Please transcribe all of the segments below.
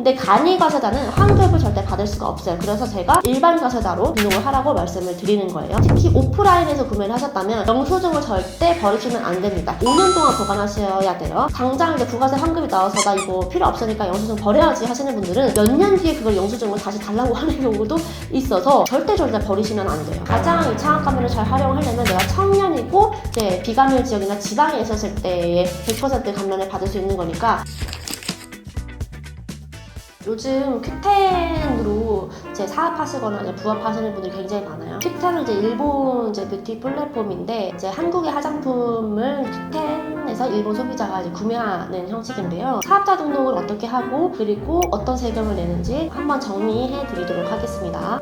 근데 간이과세자는 환급을 절대 받을 수가 없어요. 그래서 제가 일반 과세자로 등록을 하라고 말씀을 드리는 거예요. 특히 오프라인에서 구매를 하셨다면 영수증을 절대 버리시면 안 됩니다. 5년 동안 보관하셔야 돼요. 당장 이제 부가세 환급이 나와서 나 이거 필요 없으니까 영수증 버려야지 하시는 분들은 몇 년 뒤에 그걸 영수증을 다시 달라고 하는 경우도 있어서 절대 버리시면 안 돼요. 가장 이 차압감면을 잘 활용하려면 내가 청년이고 이제 비감면 지역이나 지방에 있었을 때에 100% 감면을 받을 수 있는 거니까. 요즘 큐텐으로 이제 사업하시거나 이제 부업하시는 분들이 굉장히 많아요. 큐텐은 이제 일본 이제 뷰티 플랫폼인데 이제 한국의 화장품을 큐텐에서 일본 소비자가 이제 구매하는 형식인데요. 사업자 등록을 어떻게 하고 그리고 어떤 세금을 내는지 한번 정리해 드리도록 하겠습니다.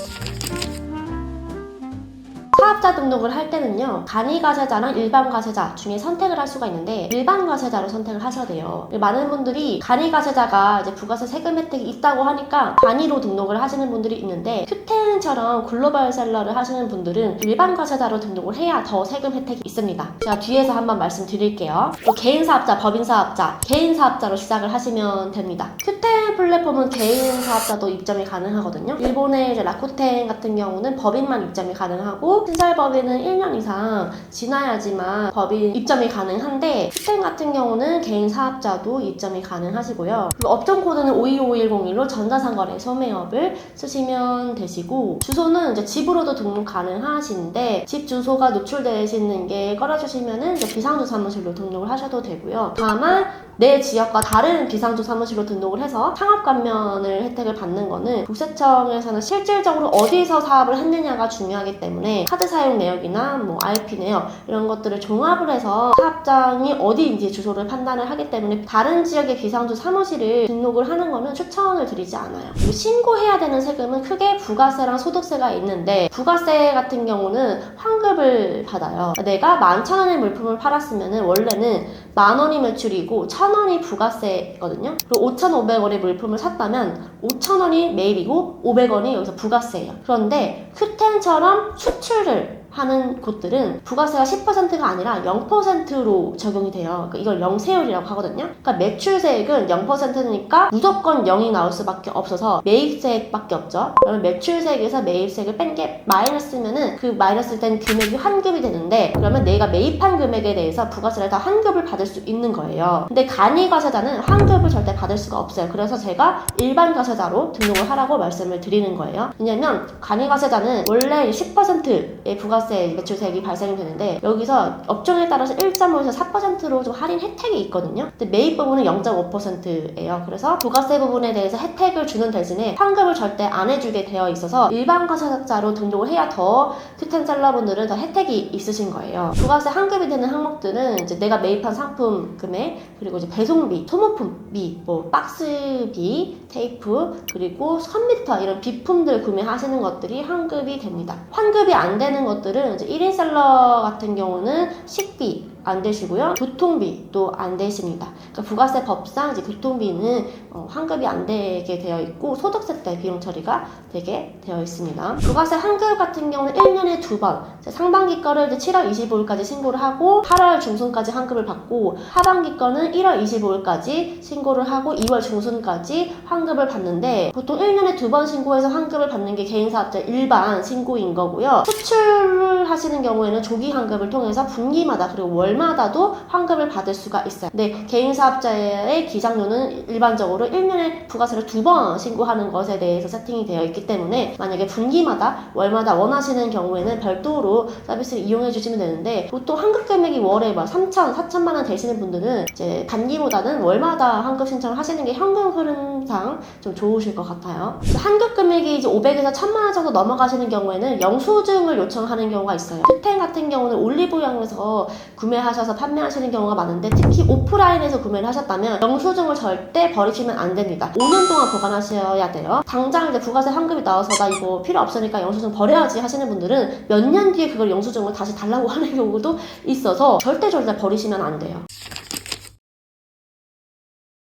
사업자 등록을 할 때는요, 간이과세자랑 일반과세자 중에 선택을 할 수가 있는데 일반과세자로 선택을 하셔야 돼요. 많은 분들이 간이과세자가 이제 부가세 세금 혜택이 있다고 하니까 간이로 등록을 하시는 분들이 있는데 큐텐처럼 글로벌 셀러를 하시는 분들은 일반과세자로 등록을 해야 더 세금 혜택이 있습니다. 제가 뒤에서 한번 말씀드릴게요. 또 개인사업자, 법인사업자, 개인사업자로 시작을 하시면 됩니다. 큐텐 플랫폼은 개인사업자도 입점이 가능하거든요. 일본의 이제 라쿠텐 같은 경우는 법인만 입점이 가능하고 신설법인은 1년 이상 지나야지만 법인 입점이 가능한데 큐텐 같은 경우는 개인 사업자도 입점이 가능하시고요. 그리고 업종 코드는 525101로 전자상거래 소매업을 쓰시면 되시고 주소는 이제 집으로도 등록 가능하신데 집 주소가 노출되시는 게 꺼려주시면은 이제 비상주 사무실로 등록을 하셔도 되고요. 다만 내 지역과 다른 비상주 사무실로 등록을 해서 창업감면을 혜택을 받는 거는 국세청에서는 실질적으로 어디서 사업을 했느냐가 중요하기 때문에 카드 사용 내역이나 뭐 IP 내역 이런 것들을 종합을 해서 사업장이 어디인지 주소를 판단을 하기 때문에 다른 지역의 비상주 사무실을 등록을 하는 거는 추천을 드리지 않아요. 그리고 신고해야 되는 세금은 크게 부가세랑 소득세가 있는데 부가세 같은 경우는 환급을 받아요. 내가 11,000원의 물품을 팔았으면 원래는 10,000원이 매출이고 1,000원이 부가세거든요. 그리고 5,500원의 물품을 샀다면 5,000원이 매입이고 500원이 여기서 부가세예요. 그런데 큐텐처럼 수출을 하는 곳들은 부가세가 10%가 아니라 0%로 적용이 돼요. 그러니까 이걸 영세율이라고 하거든요. 그러니까 매출세액은 0%니까 무조건 0이 나올 수밖에 없어서 매입세액밖에 없죠. 그러면 매출세액에서 매입세액을 뺀 게 마이너스면은 그 마이너스 된 금액이 환급이 되는데 그러면 내가 매입한 금액에 대해서 부가세를 다 환급을 받을 수 있는 거예요. 근데 간이과세자는 환급을 절대 받을 수가 없어요. 그래서 제가 일반과세자로 등록을 하라고 말씀을 드리는 거예요. 왜냐면 간이과세자는 원래 10%의 부가세 매출세액이 발생이 되는데 여기서 업종에 따라서 1.5에서 4%로 좀 할인 혜택이 있거든요. 근데 매입 부분은 0.5%예요. 그래서 부가세 부분에 대해서 혜택을 주는 대신에 환급을 절대 안 해주게 되어 있어서 일반 과세자로 등록을 해야 더 큐텐셀러분들은 더 혜택이 있으신 거예요. 부가세 환급이 되는 항목들은 이제 내가 매입한 상품 금액, 그리고 이제 배송비, 소모품비, 뭐 박스비, 테이프, 그리고 컴퓨터 이런 비품들 구매하시는 것들이 환급이 됩니다. 환급이 안 되는 것들은 이제 1인 셀러 같은 경우는 식비 안 되시고요. 교통비도 안 되십니다. 그러니까 부가세 법상 이제 교통비는 환급이 안 되게 되어 있고 소득세 때 비용 처리가 되게 되어 있습니다. 부가세 환급 같은 경우는 1년에 2번 상반기 거를 이제 7월 25일까지 신고를 하고 8월 중순까지 환급을 받고 하반기 거는 1월 25일까지 신고를 하고 2월 중순까지 환급을 받는데 보통 1년에 2번 신고해서 환급을 받는 게 개인사업자 일반 신고인 거고요. 수출을 하시는 경우에는 조기 환급을 통해서 분기마다 그리고 월마다도 환급을 받을 수가 있어요. 근데 개인사업자의 기장료는 일반적으로 1년에 부가세를 2번 신고하는 것에 대해서 세팅이 되어 있기 때문에 만약에 분기마다 월마다 원하시는 경우에는 별도로 서비스를 이용해 주시면 되는데 보통 환급 금액이 월에 막 3천, 4천만 원 되시는 분들은 이제 단기보다는 월마다 환급 신청을 하시는 게 현금 흐름상 좀 좋으실 것 같아요. 환급 금액이 이제 500에서 1,000만 원 정도 넘어가시는 경우에는 영수증을 요청하는 경우가 있어요. 큐텐 같은 경우는 올리브영에서 구매하셔서 판매하시는 경우가 많은데 특히 오프라인에서 구매를 하셨다면 영수증을 절대 버리시면 안 됩니다. 5년 동안 보관하셔야 돼요. 당장 이제 부가세 환급이 나와서 나 이거 필요 없으니까 영수증 버려야지 하시는 분들은 몇 년 뒤에 그걸 영수증을 다시 달라고 하는 경우도 있어서 절대 버리시면 안 돼요.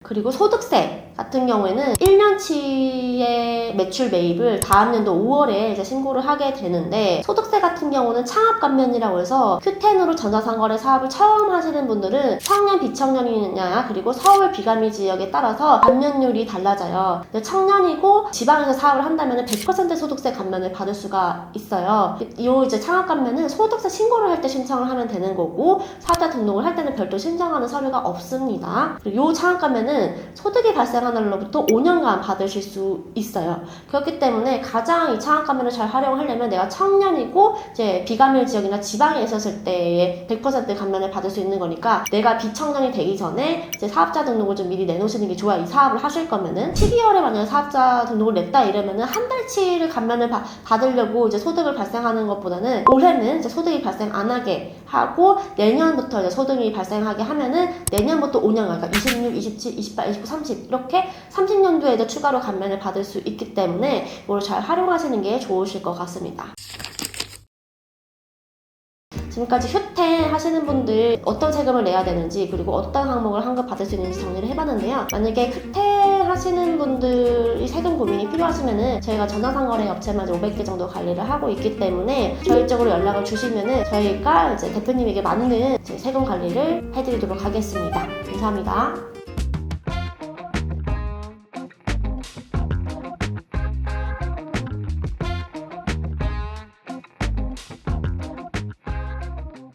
그리고 소득세 같은 경우에는 1년치의 매출 매입을 다음 연도 5월에 이제 신고를 하게 되는데, 소득세 같은 경우는 창업 감면이라고 해서 Q10으로 전자상거래 사업을 처음 하시는 분들은 청년, 비청년이냐, 그리고 서울 비감리 지역에 따라서 감면율이 달라져요. 청년이고 지방에서 사업을 한다면 100% 소득세 감면을 받을 수가 있어요. 이 이제 창업 감면은 소득세 신고를 할 때 신청을 하면 되는 거고, 사업자 등록을 할 때는 별도 신청하는 서류가 없습니다. 그리고 이 창업 감면은 소득이 발생한 날로부터 5년간 받으실 수 있어요. 그렇기 때문에 가장 이 창업 감면을 잘 활용하려면 내가 청년이고 이제 비감면 지역이나 지방에 있었을 때에 100% 감면을 받을 수 있는 거니까, 내가 비청년이 되기 전에 이제 사업자 등록을 좀 미리 내놓으시는 게 좋아요. 이 사업을 하실 거면은 12월에 만약에 사업자 등록을 냈다 이러면은 한 달치를 감면을 받으려고 이제 소득을 발생하는 것보다는 올해는 이제 소득이 발생 안 하게 하고 내년부터 이제 소득이 발생하게 하면은 내년부터 5년, 그러니까 26, 27, 28, 29, 30 이렇게 30년도에 이제 추가로 감면을 받을 수 있기 때문에 이걸 잘 활용하시는 게 좋으실 것 같습니다. 지금까지 휴태 하시는 분들 어떤 세금을 내야 되는지, 그리고 어떤 항목을 환급 받을 수 있는지 정리를 해봤는데요. 만약에 휴태 하시는 분들이 세금 고민이 필요하시면은 저희가 전화상거래 업체만 500개 정도 관리를 하고 있기 때문에 저희 쪽으로 연락을 주시면은 저희가 이제 대표님에게 맞는 세금 관리를 해드리도록 하겠습니다. 감사합니다.